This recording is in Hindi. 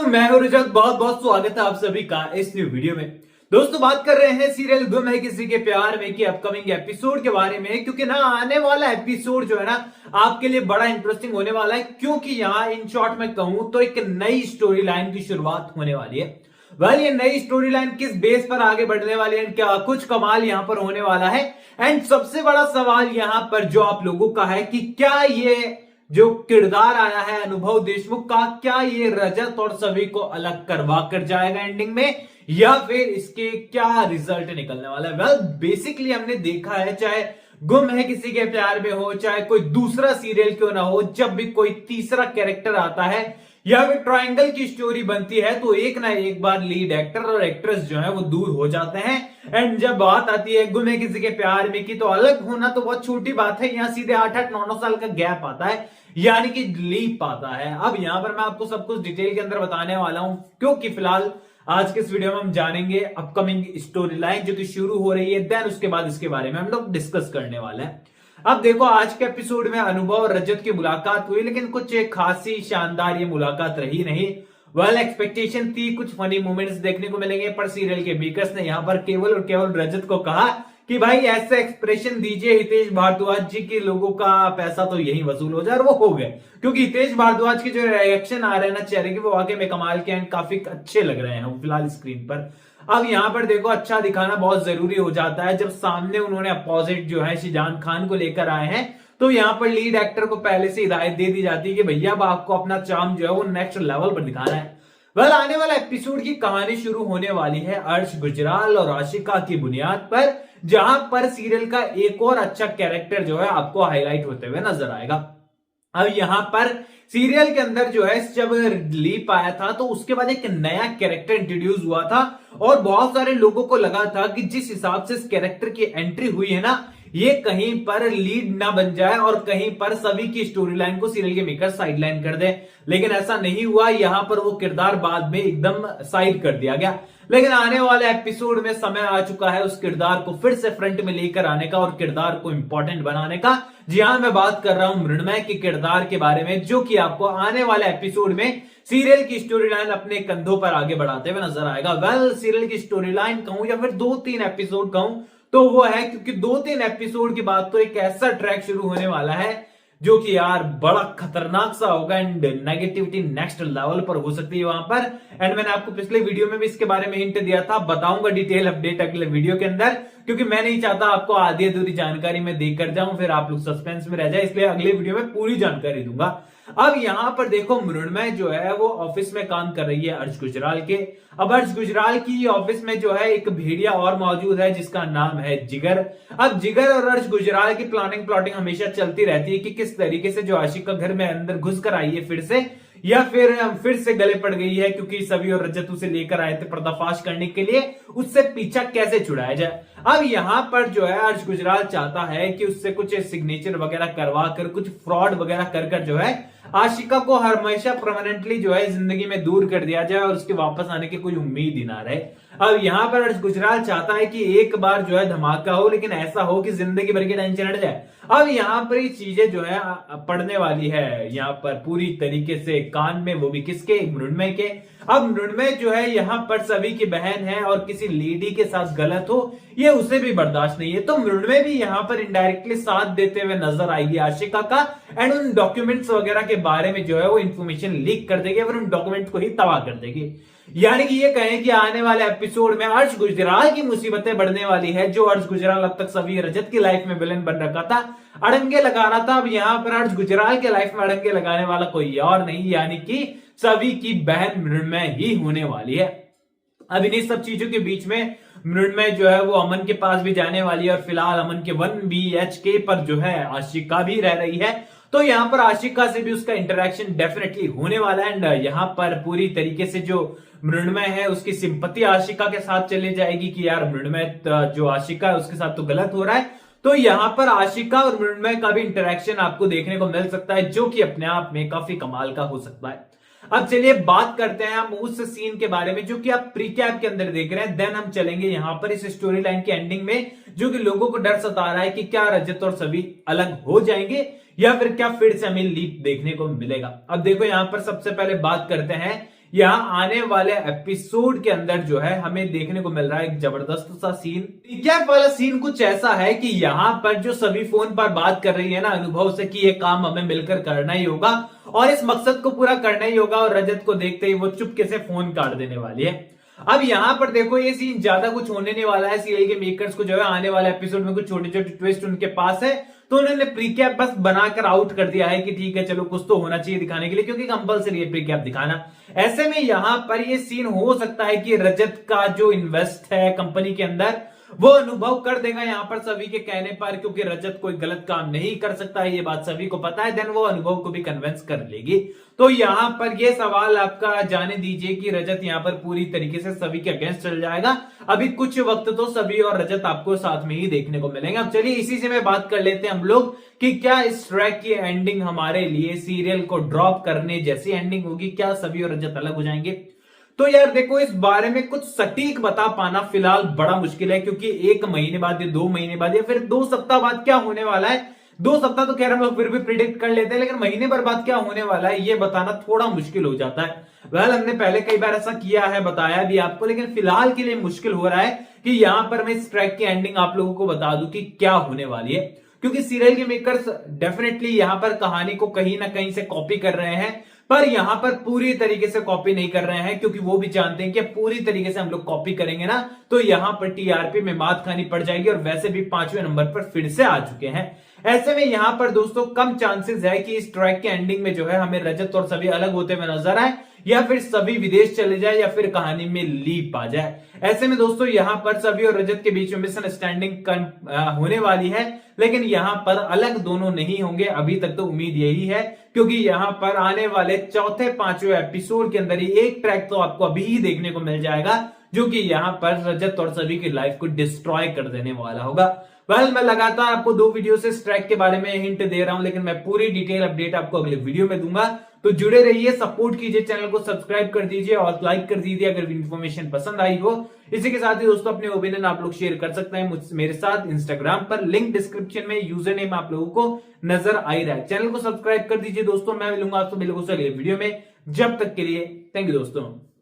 मैं हूं रजत, बहुत बहुत स्वागत है आप सभी का इस न्यू वीडियो में। दोस्तों बात कर रहे हैं सीरियल गुम है किसी के प्यार में की अपकमिंग एपिसोड के बारे में, क्योंकि ना आने वाला एपिसोड जो है ना आपके लिए बड़ा इंटरेस्टिंग होने वाला है। क्योंकि यहाँ इन शॉर्ट में कहूं तो एक नई स्टोरी लाइन की शुरुआत होने वाली है। ये नई स्टोरी लाइन किस बेस पर आगे बढ़ने वाली है, क्या कुछ कमाल यहाँ पर होने वाला है। एंड सबसे बड़ा सवाल यहाँ पर जो आप लोगों का है कि क्या ये जो किरदार आया है अनुभव देशमुख का, क्या ये रजत और सभी को अलग करवा कर जाएगा एंडिंग में, या फिर इसके क्या रिजल्ट निकलने वाला है। बेसिकली हमने देखा है, चाहे गुम है किसी के प्यार में हो, चाहे कोई दूसरा सीरियल क्यों ना हो, जब भी कोई तीसरा कैरेक्टर आता है या फिर ट्रायंगल की स्टोरी बनती है तो एक ना एक बार लीड एक्टर और एक्ट्रेस जो है वो दूर हो जाते हैं। एंड जब बात आती है गुम है किसी के प्यार में की, तो अलग होना तो बहुत छोटी बात है, यहाँ सीधे 8-8-9-9 साल का गैप आता है, यानी कि लीप आता है। अब यहां पर मैं आपको सब कुछ डिटेल के अंदर बताने वाला हूं, क्योंकि फिलहाल आज के इस वीडियो में हम जानेंगे अपकमिंग स्टोरी लाइन जो कि शुरू हो रही है, देन उसके बाद इसके बारे में हम लोग डिस्कस करने वाले हैं। अब देखो, आज के एपिसोड में अनुभव और रजत की मुलाकात हुई, लेकिन कुछ खासी शानदार ये मुलाकात रही नहीं। एक्सपेक्टेशन थी, कुछ फनी मोमेंट्स देखने को मिलेंगे, पर सीरियल के मेकर्स ने यहां पर केवल और केवल रजत को कहा कि भाई ऐसे एक्सप्रेशन दीजिए हितेश भारद्वाज जी के, लोगों का पैसा तो यही वसूल हो जाए, और वो हो गए। क्योंकि हितेश भारद्वाज के जो रिएक्शन आ रहे हैं ना चेहरे के, वो वाकई में कमाल के एंड काफी अच्छे लग रहे हैं फिलहाल स्क्रीन पर। अब यहां पर देखो, अच्छा दिखाना बहुत जरूरी हो जाता है। जब सामने उन्होंने अपोजिट जो है शिजान खान को लेकर आए हैं, तो यहां पर लीड एक्टर को पहले से हिदायत दे दी जाती है कि भैया अब आपको अपना चार्म जो है वो नेक्स्ट लेवल पर दिखाना है। आने वाला एपिसोड की कहानी शुरू होने वाली है अर्श गुजराल और आशिका की बुनियाद पर, जहां पर सीरियल का एक और अच्छा कैरेक्टर जो है आपको हाईलाइट होते हुए नजर आएगा। अब यहां पर सीरियल के अंदर जो है जब लीप आया था तो उसके बाद एक नया कैरेक्टर इंट्रोड्यूस हुआ था, और बहुत सारे लोगों को लगा था कि जिस हिसाब से इस कैरेक्टर की एंट्री हुई है ना, ये कहीं पर लीड ना बन जाए और कहीं पर सभी की स्टोरी लाइन को सीरियल के मेकर साइडलाइन कर दे। लेकिन ऐसा नहीं हुआ, यहां पर वो किरदार बाद में एकदम साइड कर दिया गया। लेकिन आने वाले एपिसोड में समय आ चुका है उस किरदार को फिर से फ्रंट में लेकर आने का और किरदार को इंपॉर्टेंट बनाने का। जी हां, मैं बात कर रहा हूं मृण्मय के किरदार के बारे में, जो कि आपको आने वाले एपिसोड में सीरियल की स्टोरी लाइन अपने कंधों पर आगे बढ़ाते हुए नजर आएगा। सीरियल की स्टोरी लाइन कहूं या फिर 2-3 एपिसोड कहूं तो वो है, क्योंकि 2-3 एपिसोड के बाद तो एक ऐसा ट्रैक शुरू होने वाला है जो कि यार बड़ा खतरनाक सा होगा, एंड नेगेटिविटी नेक्स्ट लेवल पर हो सकती है वहां पर। एंड मैंने आपको पिछले वीडियो में भी इसके बारे में हिंट दिया था, बताऊंगा डिटेल अपडेट अगले वीडियो के अंदर, क्योंकि मैं नहीं चाहता आपको आधी अधूरी जानकारी में देकर जाऊं फिर आप लोग सस्पेंस में रह जाए, इसलिए अगले वीडियो में पूरी जानकारी दूंगा। अब यहां पर देखो, मृण्मय जो है वो ऑफिस में काम कर रही है अर्श गुजराल के। अब अर्श गुजराल की ऑफिस में जो है एक भेड़िया और मौजूद है जिसका नाम है जिगर। अब जिगर और अर्श गुजराल की प्लानिंग प्लॉटिंग हमेशा चलती रहती है कि किस तरीके से जो आशिका घर में अंदर घुस कर आई है फिर से, या फिर से गले पड़ गई है, क्योंकि सभी और रजत उसे लेकर आए थे पर्दाफाश करने के लिए, उससे पीछा कैसे छुड़ाया जाए। अब यहां पर जो है अर्श गुजराल चाहता है कि उससे कुछ सिग्नेचर वगैरह करवा कर, कुछ फ्रॉड वगैरह कर जो है आशिका को हमेशा परमानेंटली जो है जिंदगी में दूर कर दिया जाए और उसके वापस आने की कोई उम्मीद ही ना रहे। अब यहां पर अर्श गुजराल चाहता है कि एक बार जो है धमाका हो, लेकिन ऐसा हो कि जिंदगी भर की टेंशन हट जाए। अब यहां पर ये चीजें जो है पड़ने वाली है यहां पर पूरी तरीके से कान में, वो भी किसके, मृण्मय के। अब मृण्मय जो है यहां पर सभी की बहन है और किसी लेडी के साथ गलत हो ये उसे भी बर्दाश्त नहीं है, तो मृण्मय भी यहां पर इनडायरेक्टली साथ देते हुए नजर आएगी आशिका का, एंड उन डॉक्यूमेंट्स वगैरह के बारे में जो है वो इंफॉर्मेशन लीक कर देगी और उन डॉक्यूमेंट को ही तबाह कर देगी। यानी कि ये कहें कि आने वाले एपिसोड में अर्श गुजराल की मुसीबतें बढ़ने वाली है। जो अर्श गुजराल अब तक सभी रजत की लाइफ में विलन बन रखा था, अड़ंगे लगा रहा था, अब यहां पर अर्श गुजराल के लाइफ में अड़ंगे लगाने वाला कोई और नहीं, यानी कि सभी की बहन मृण्मय ही होने वाली है। अब इन्हीं सब चीजों के बीच में मृण्मय जो है वो अमन के पास भी जाने वाली है, और फिलहाल अमन के 1 BHK पर जो है आशिका भी रह रही है, तो यहां पर आशिका से भी उसका इंटरेक्शन डेफिनेटली होने वाला है। एंड यहां पर पूरी तरीके से जो मृण्मय है उसकी सिंपति आशिका के साथ चली जाएगी कि यार मृण्मय जो आशिका है उसके साथ तो गलत हो रहा है, तो यहां पर आशिका और मृण्मय का भी इंटरेक्शन आपको देखने को मिल सकता है, जो कि अपने आप में काफी कमाल का हो सकता है। अब चलिए बात करते हैं हम उस सीन के बारे में जो कि आप प्रीकैप के अंदर देख रहे हैं, देन हम चलेंगे यहां पर इस स्टोरी लाइन की एंडिंग में, जो कि लोगों को डर सता रहा है कि क्या रजत और सभी अलग हो जाएंगे या फिर क्या फिर से हमें लीप देखने को मिलेगा। अब देखो यहां पर सबसे पहले बात करते हैं यहाँ आने वाले एपिसोड के अंदर जो है हमें देखने को मिल रहा है एक जबरदस्त सा सीन। रिकैप वाला सीन कुछ ऐसा है कि यहाँ पर जो सभी फोन पर बात कर रही है ना अनुभव से कि ये काम हमें मिलकर करना ही होगा और इस मकसद को पूरा करना ही होगा, और रजत को देखते ही वो चुपके से फोन काट देने वाली है। अब यहां पर देखो ये सीन ज्यादा कुछ होने नहीं वाला है। सीरियल के मेकर्स को जो है आने वाले एपिसोड में कुछ छोटे छोटे ट्विस्ट उनके पास है, तो उन्होंने प्रीकैप बस बनाकर आउट कर दिया है कि ठीक है चलो कुछ तो होना चाहिए दिखाने के लिए, क्योंकि कंपलसरी है प्रीकैप दिखाना। ऐसे में यहां पर ये सीन हो सकता है कि रजत का जो इन्वेस्ट है कंपनी के अंदर वो अनुभव कर देगा यहां पर सभी के कहने पर, क्योंकि रजत कोई गलत काम नहीं कर सकता है, ये बात सभी को पता है। देन वो अनुभव को भी कन्विंस कर लेगी। तो यहां पर ये सवाल आपका जाने दीजिए कि रजत यहां पर पूरी तरीके से सभी के अगेंस्ट चल जाएगा। अभी कुछ वक्त तो सभी और रजत आपको साथ में ही देखने को मिलेंगे। अब चलिए इसी से मैं बात कर लेते हैं हम लोग कि क्या इस ट्रैक की एंडिंग हमारे लिए सीरियल को ड्रॉप करने जैसी एंडिंग होगी, क्या सभी और रजत अलग हो जाएंगे। तो यार देखो इस बारे में कुछ सटीक बता पाना फिलहाल बड़ा मुश्किल है, क्योंकि 1 महीने बाद या 2 महीने बाद या फिर 2 सप्ताह बाद क्या होने वाला है, 2 सप्ताह तो खैर हम लोग फिर भी प्रिडिक्ट कर लेते हैं, लेकिन महीने भर बाद क्या होने वाला है ये बताना थोड़ा मुश्किल हो जाता है। हमने पहले कई बार ऐसा किया है, बताया भी आपको, लेकिन फिलहाल के लिए मुश्किल हो रहा है कि यहां पर मैं इस ट्रैक की एंडिंग आप लोगों को बता दूं कि क्या होने वाली है, क्योंकि सीरियल के मेकर्स डेफिनेटली यहां पर कहानी को कहीं ना कहीं से कॉपी कर रहे हैं, पर यहां पर पूरी तरीके से कॉपी नहीं कर रहे हैं, क्योंकि वो भी जानते हैं कि पूरी तरीके से हम लोग कॉपी करेंगे ना तो यहां पर टीआरपी में मात खानी पड़ जाएगी, और वैसे भी 5वें नंबर पर फिर से आ चुके हैं। ऐसे में यहां पर दोस्तों कम चांसेस है कि इस ट्रैक के एंडिंग में जो है हमें रजत और सभी अलग होते हुए नजर आए, या फिर सभी विदेश चले जाए, या फिर कहानी में लीप आ जाए। ऐसे में दोस्तों यहां पर सभी और रजत के बीच में मिसअंडरस्टैंडिंग होने वाली है, लेकिन यहां पर अलग दोनों नहीं होंगे। अभी तक तो उम्मीद यही है, क्योंकि यहां पर आने वाले चौथे 5वें एपिसोड के अंदर ही एक ट्रैक तो आपको अभी ही देखने को मिल जाएगा, जो कि यहां पर रजत और सभी की लाइफ को डिस्ट्रॉय कर देने वाला होगा। मैं लगातार आपको 2 वीडियो से इस ट्रैक के बारे में हिंट दे रहा हूं, लेकिन मैं पूरी डिटेल अपडेट आपको अगले वीडियो में दूंगा। तो जुड़े रहिए, सपोर्ट कीजिए, चैनल को सब्सक्राइब कर दीजिए और लाइक कर दीजिए अगर इन्फॉर्मेशन पसंद आई हो। इसी के साथ ही दोस्तों अपने ओपिनियन आप लोग शेयर कर सकते हैं मेरे साथ इंस्टाग्राम पर, लिंक डिस्क्रिप्शन में, यूजर नेम आप लोगों को नजर आ रहा है। चैनल को सब्सक्राइब कर दीजिए दोस्तों। मैं मिलूंगा आपसे अगले वीडियो में, जब तक के लिए थैंक यू दोस्तों।